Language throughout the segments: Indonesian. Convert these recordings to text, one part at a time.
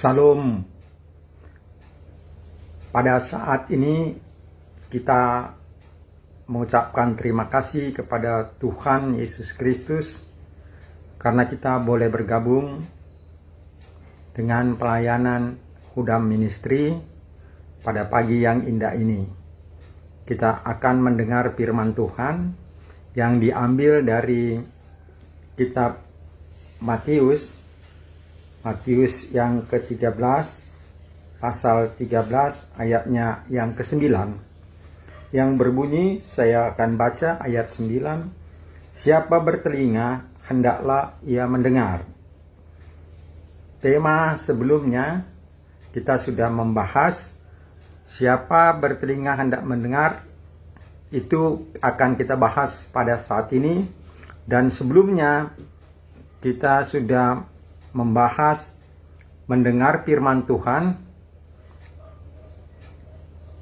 Salam. Pada saat ini kita mengucapkan terima kasih kepada Tuhan Yesus Kristus karena kita boleh bergabung dengan pelayanan Hudam Ministry pada pagi yang indah ini. Kita akan mendengar firman Tuhan yang diambil dari kitab Matius yang ke-13 pasal 13 ayatnya yang ke-9 yang berbunyi, saya akan baca ayat 9. Siapa bertelinga hendaklah ia mendengar. Tema sebelumnya kita sudah membahas siapa bertelinga hendak mendengar, itu akan kita bahas pada saat ini. Dan sebelumnya kita sudah membahas mendengar firman Tuhan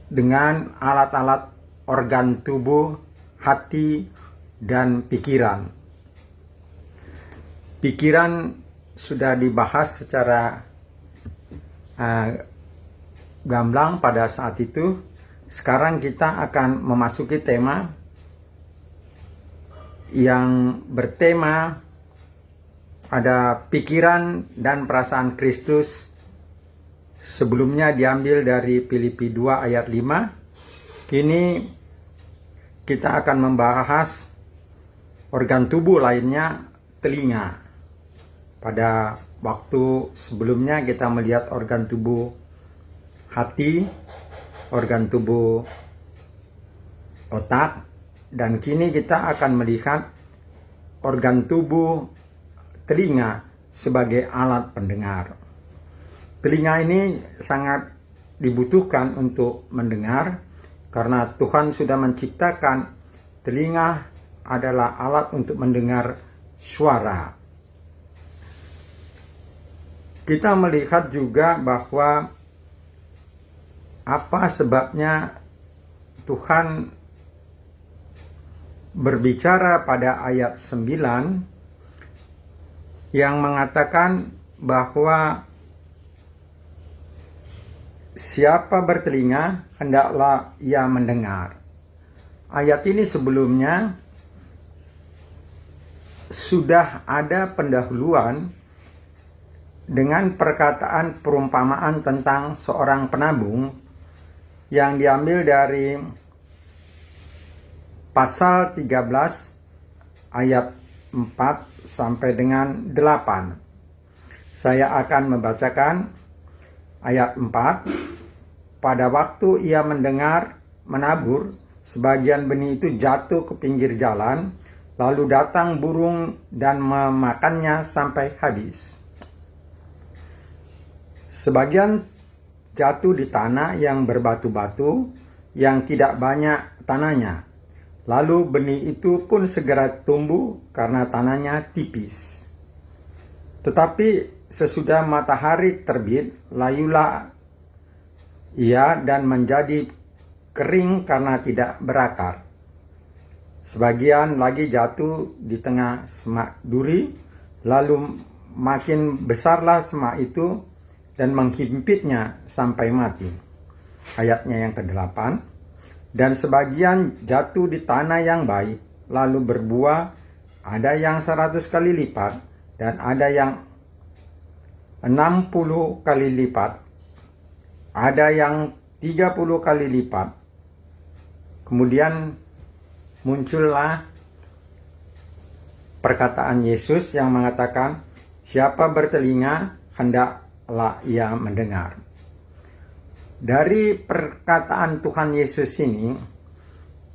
dengan alat-alat organ tubuh, hati, dan pikiran. Pikiran sudah dibahas secara gamblang pada saat itu. Sekarang kita akan memasuki tema yang bertema ada pikiran dan perasaan Kristus. Sebelumnya diambil dari Filipi 2 ayat 5. Kini kita akan membahas organ tubuh lainnya, telinga. Pada waktu sebelumnya kita melihat organ tubuh hati, organ tubuh otak, dan kini kita akan melihat organ tubuh telinga sebagai alat pendengar. Telinga ini sangat dibutuhkan untuk mendengar karena Tuhan sudah menciptakan telinga adalah alat untuk mendengar suara. Kita melihat juga bahwa apa sebabnya Tuhan berbicara pada ayat 9 yang mengatakan bahwa siapa bertelinga hendaklah ia mendengar. Ayat ini sebelumnya sudah ada pendahuluan dengan perkataan perumpamaan tentang seorang penabung yang diambil dari pasal 13 ayat 4 sampai dengan 8. Saya akan membacakan ayat 4. Pada waktu ia menabur, sebagian benih itu jatuh ke pinggir jalan, lalu datang burung dan memakannya sampai habis. Sebagian jatuh di tanah yang berbatu-batu, yang tidak banyak tanahnya. Lalu benih itu pun segera tumbuh karena tanahnya tipis. Tetapi sesudah matahari terbit, layulah ia dan menjadi kering karena tidak berakar. Sebagian lagi jatuh di tengah semak duri, lalu makin besarlah semak itu dan menghimpitnya sampai mati. Ayatnya yang ke-8. Dan sebagian jatuh di tanah yang baik, lalu berbuah, ada yang 100 kali lipat, dan ada yang 60 kali lipat, ada yang 30 kali lipat. Kemudian muncullah perkataan Yesus yang mengatakan, siapa bertelinga hendaklah ia mendengar. Dari perkataan Tuhan Yesus ini,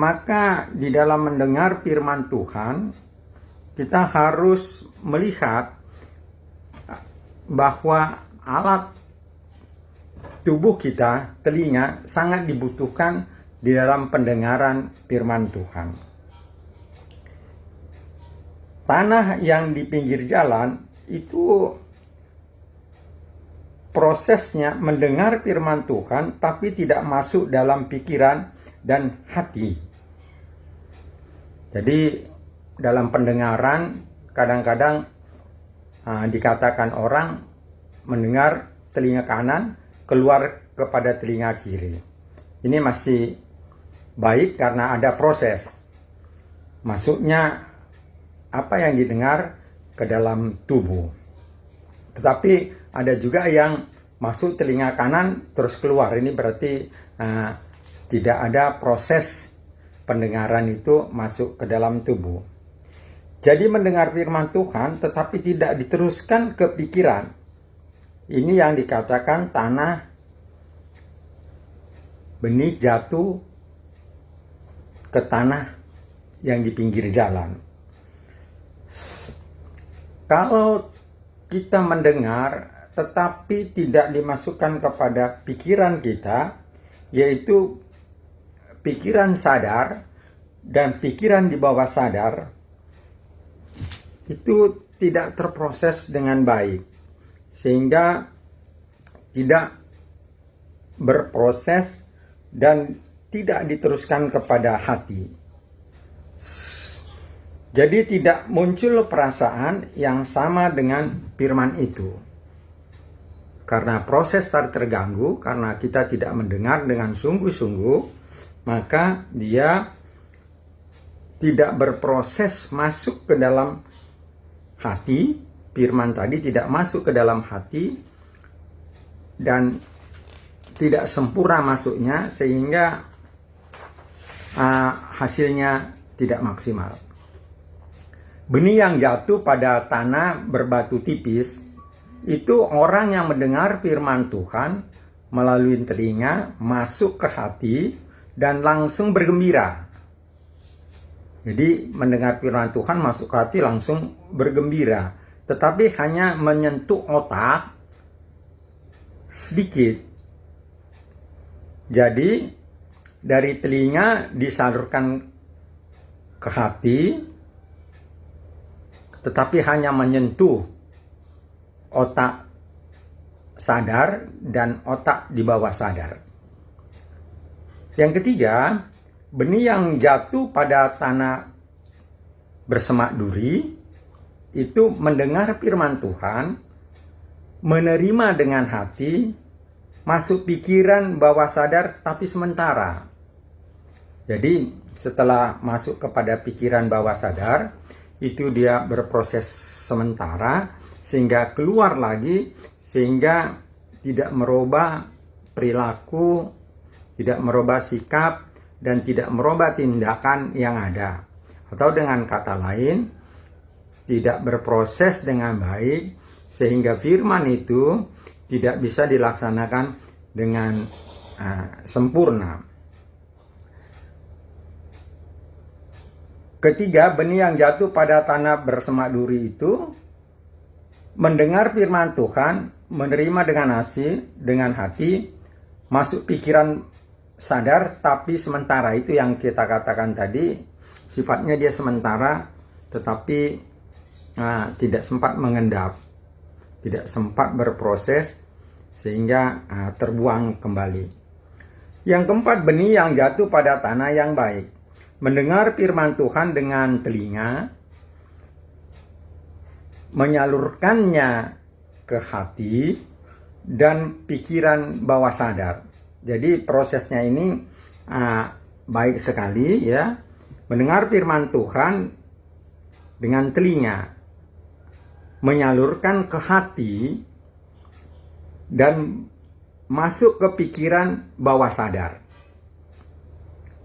maka di dalam mendengar firman Tuhan, kita harus melihat bahwa alat tubuh kita, telinga, sangat dibutuhkan di dalam pendengaran firman Tuhan. Tanah yang di pinggir jalan itu prosesnya mendengar firman Tuhan tapi tidak masuk dalam pikiran dan hati. Jadi dalam pendengaran kadang-kadang dikatakan orang mendengar telinga kanan, keluar kepada telinga kiri. Ini masih baik karena ada proses. Masuknya apa yang didengar ke dalam tubuh. Tetapi ada juga yang masuk telinga kanan terus keluar. Ini berarti tidak ada proses pendengaran itu masuk ke dalam tubuh. Jadi mendengar firman Tuhan tetapi tidak diteruskan ke pikiran. Ini yang dikatakan tanah benih jatuh ke tanah yang di pinggir jalan. Kalau kita mendengar tetapi tidak dimasukkan kepada pikiran kita, yaitu pikiran sadar dan pikiran di bawah sadar, itu tidak terproses dengan baik, sehingga tidak berproses dan tidak diteruskan kepada hati. Jadi tidak muncul perasaan yang sama dengan firman itu. Karena proses terganggu, karena kita tidak mendengar dengan sungguh-sungguh, maka dia tidak berproses masuk ke dalam hati. Firman tadi tidak masuk ke dalam hati dan tidak sempurna masuknya, sehingga hasilnya tidak maksimal. Benih yang jatuh pada tanah berbatu tipis itu orang yang mendengar firman Tuhan melalui telinga, masuk ke hati dan langsung bergembira. Jadi mendengar firman Tuhan masuk ke hati langsung bergembira, tetapi hanya menyentuh otak sedikit. Jadi dari telinga disalurkan ke hati, tetapi hanya menyentuh otak sadar dan otak di bawah sadar. Yang ketiga, benih yang jatuh pada tanah bersemak duri itu mendengar firman Tuhan, menerima dengan hati, masuk pikiran bawah sadar tapi sementara. Jadi setelah masuk kepada pikiran bawah sadar, itu dia berproses sementara sehingga keluar lagi, sehingga tidak merubah perilaku, tidak merubah sikap, dan tidak merubah tindakan yang ada. Atau dengan kata lain, tidak berproses dengan baik, sehingga firman itu tidak bisa dilaksanakan dengan sempurna. Ketiga, benih yang jatuh pada tanah bersemak duri itu mendengar firman Tuhan, menerima dengan hati, masuk pikiran sadar, tapi sementara. Itu yang kita katakan tadi, sifatnya dia sementara, tetapi tidak sempat mengendap, tidak sempat berproses, sehingga terbuang kembali. Yang keempat, benih yang jatuh pada tanah yang baik. Mendengar firman Tuhan dengan telinga, menyalurkannya ke hati dan pikiran bawah sadar. Jadi prosesnya ini baik sekali ya. Mendengar firman Tuhan dengan telinga, menyalurkan ke hati dan masuk ke pikiran bawah sadar.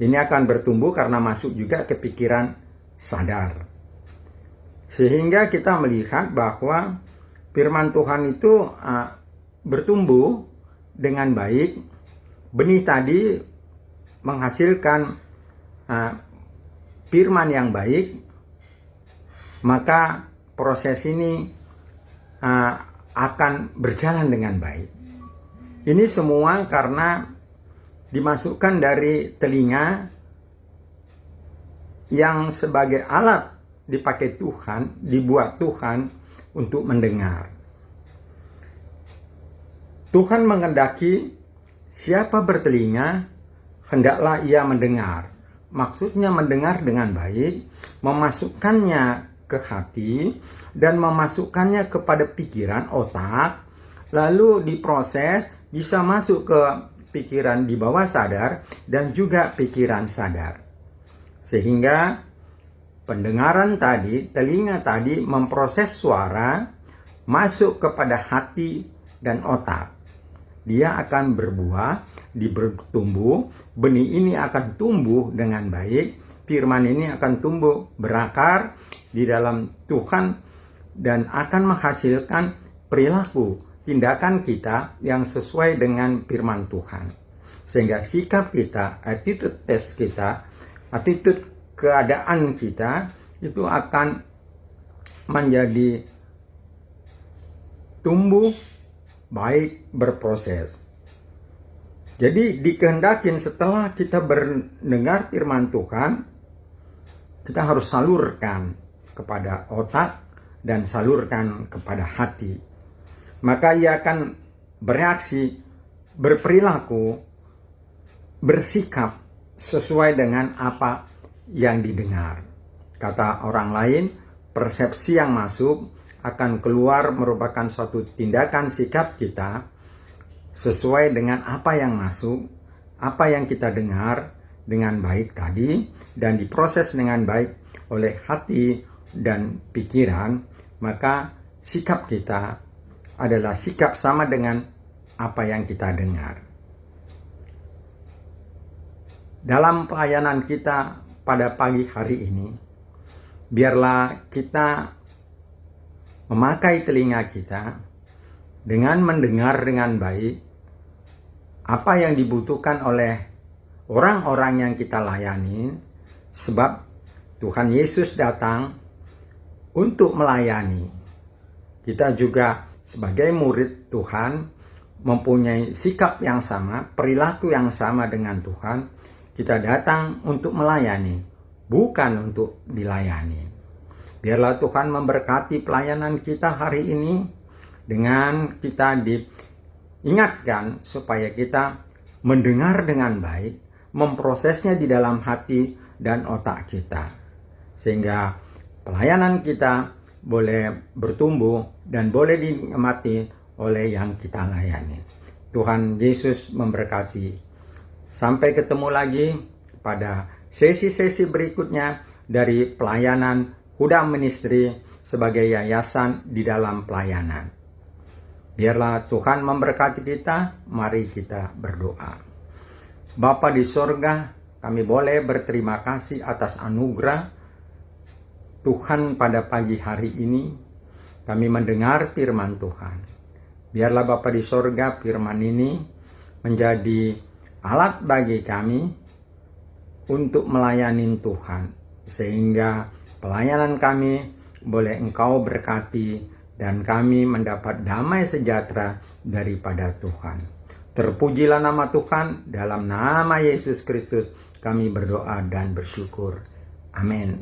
Ini akan bertumbuh karena masuk juga ke pikiran sadar. Sehingga kita melihat bahwa firman Tuhan itu bertumbuh dengan baik. Benih tadi menghasilkan firman yang baik, maka proses ini akan berjalan dengan baik. Ini semua karena dimasukkan dari telinga yang sebagai alat dipakai Tuhan, dibuat Tuhan untuk mendengar. Tuhan menghendaki siapa bertelinga, hendaklah ia mendengar. Maksudnya mendengar dengan baik, memasukkannya ke hati, dan memasukkannya kepada pikiran, otak, lalu diproses, bisa masuk ke pikiran di bawah sadar dan juga pikiran sadar. Sehingga pendengaran tadi, telinga tadi memproses suara masuk kepada hati dan otak. Dia akan berbuah, bertumbuh, benih ini akan tumbuh dengan baik, firman ini akan tumbuh berakar di dalam Tuhan dan akan menghasilkan perilaku, tindakan kita yang sesuai dengan firman Tuhan. Sehingga sikap kita, attitude test kita, attitude keadaan kita itu akan menjadi tumbuh baik, berproses. Jadi dikehendakin setelah kita mendengar firman Tuhan, kita harus salurkan kepada otak dan salurkan kepada hati. Maka ia akan bereaksi, berperilaku, bersikap sesuai dengan apa yang didengar. Kata orang lain, persepsi yang masuk akan keluar merupakan suatu tindakan sikap kita sesuai dengan apa yang masuk, apa yang kita dengar dengan baik tadi, dan diproses dengan baik oleh hati dan pikiran, maka sikap kita adalah sikap sama dengan apa yang kita dengar. Dalam pelayanan kita pada pagi hari ini, biarlah kita memakai telinga kita dengan mendengar dengan baik apa yang dibutuhkan oleh orang-orang yang kita layani, sebab Tuhan Yesus datang untuk melayani. Kita juga sebagai murid Tuhan mempunyai sikap yang sama, perilaku yang sama dengan Tuhan. Kita datang untuk melayani, bukan untuk dilayani. Biarlah Tuhan memberkati pelayanan kita hari ini dengan kita diingatkan supaya kita mendengar dengan baik, memprosesnya di dalam hati dan otak kita. Sehingga pelayanan kita boleh bertumbuh dan boleh dinikmati oleh yang kita layani. Tuhan Yesus memberkati. Sampai ketemu lagi pada sesi-sesi berikutnya dari pelayanan Huda Ministry sebagai yayasan di dalam pelayanan. Biarlah Tuhan memberkati kita, mari kita berdoa. Bapa di sorga, kami boleh berterima kasih atas anugerah Tuhan pada pagi hari ini. Kami mendengar firman Tuhan. Biarlah Bapa di sorga, firman ini menjadi alat bagi kami untuk melayani Tuhan. Sehingga pelayanan kami boleh Engkau berkati dan kami mendapat damai sejahtera daripada Tuhan. Terpujilah nama Tuhan, dalam nama Yesus Kristus kami berdoa dan bersyukur. Amin.